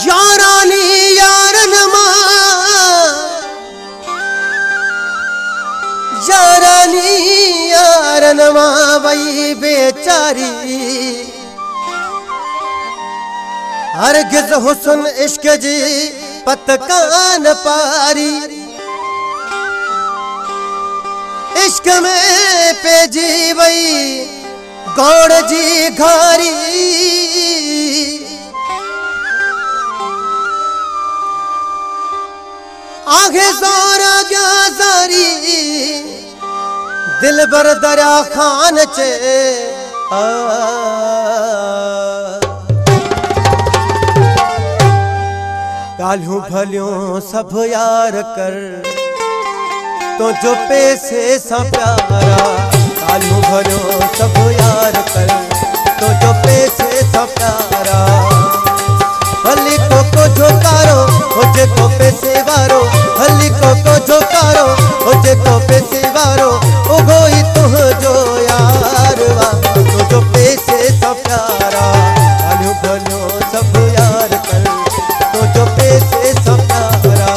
यारानी यारन मां, यारानी यारन मां वई बेचारी। हरगिज़ हुस्न इश्क जी पत कान पारी। इश्क में पेजी वई गौड़ जी घारी। आगे ज़ोरा गया ज़ारी दिल बर दरिया खान चे। गालियों भलियों सब यार कर तो जो पैसे सा प्यारा। गालियों भलियों सब यार कर तो जो पैसे सा प्यारा। हली को झोकारो हो को पैसे वारो। हली को झोकारो हो को पैसे वारो। उगोई तुह जो यार वा तो जो पैसे सा प्यारा। गालियों भलियों सब यार कर तो जो पैसे सा प्यारा।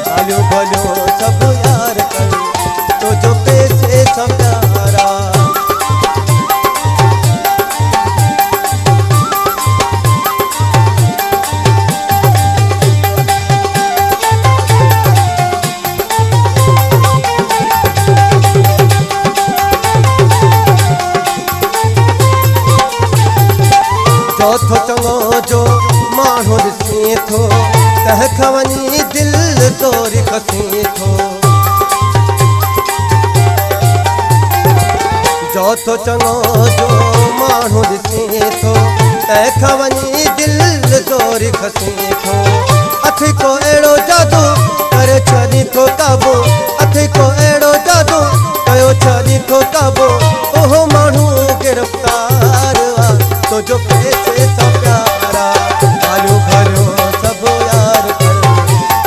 गालियों भलियों सब यार कर तो जो पैसे सा प्यारा। चौथो चङो जो माण्हू ॾिसे थो तह खां वञी दिलि तोरी खसे थो। चौथो चङो जो माण्हू ॾिसे थो तह खां वञी दिलि तोरी खसे थो। अथी को अहिड़ो जादू करे छॾी थो काबू। अथी को अहिड़ो जादू कयो छॾी थो काबू। उहो माण्हू गिरफ़्तार तो जो पैसे सा प्यारा। गालियों भलियों सब यार कर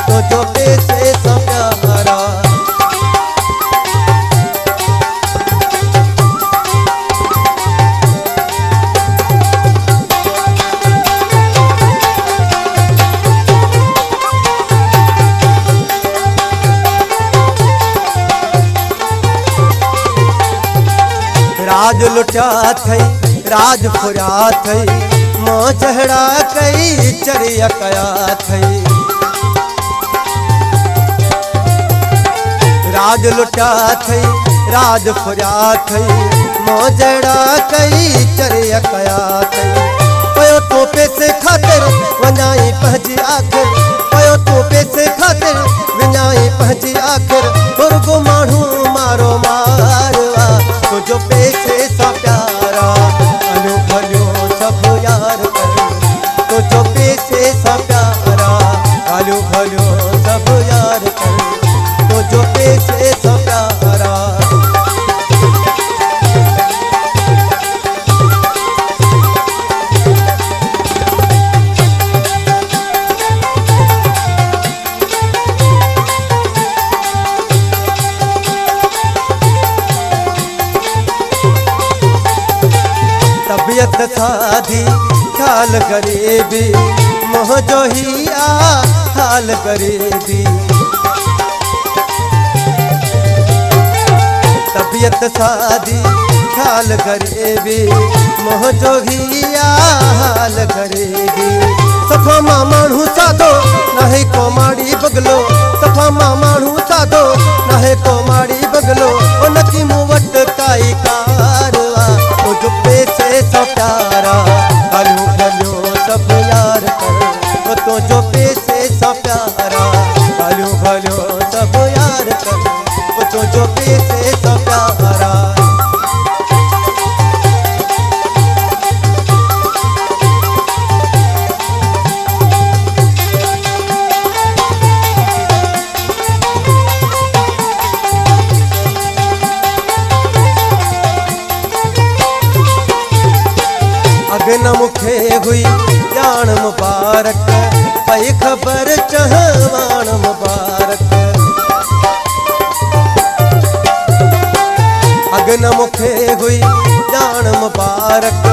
तो जो पैसे सा प्यारा। राज लुटिया थई राज फुरा थई मां चढ़ा कई चरिया कया थई। राज लुटिया थई राज फुरा थई मां चढ़ा कई चरिया कया थई। पयो तो पैसे खातिर वञाई पंहिंजी आख़िर। पयो तो पैसे खातिर विञाई पंहिंजी आख़िर। गुरगो माण्हू मारो मारवा तो जो पैसे सा प्यारा। गालियों भलियों सब यार कर तो जो पैसे सा प्यारा। गालियों भलियों सब यार कर तो जो पैसे सा प्यारा। तबियत साधी ख्याल गरीबी मोह जो ही आ हाल गरीबी। तबियत साधी ख्याल गरीबी मोह जो ही आ हाल गरीबी। सफ़ा मां माण्हू साधो नाहे को माड़ी बगलो। सफ़ा मां माण्हू साधो नाहे को माड़ी बगलो। उनकी मूं वटि काई कारवा तो जो पैसे सा प्यारा। गालियों भलियों सब यार कर तो जो पैसे सा प्यारा। गालियों भलियों सब यार कर तो जो पैसे सा प्यारा। अगन मुखे हुई जान मुबारक पई खबर चहवान मुबारक। अगन मुखे हुई जान मुबारक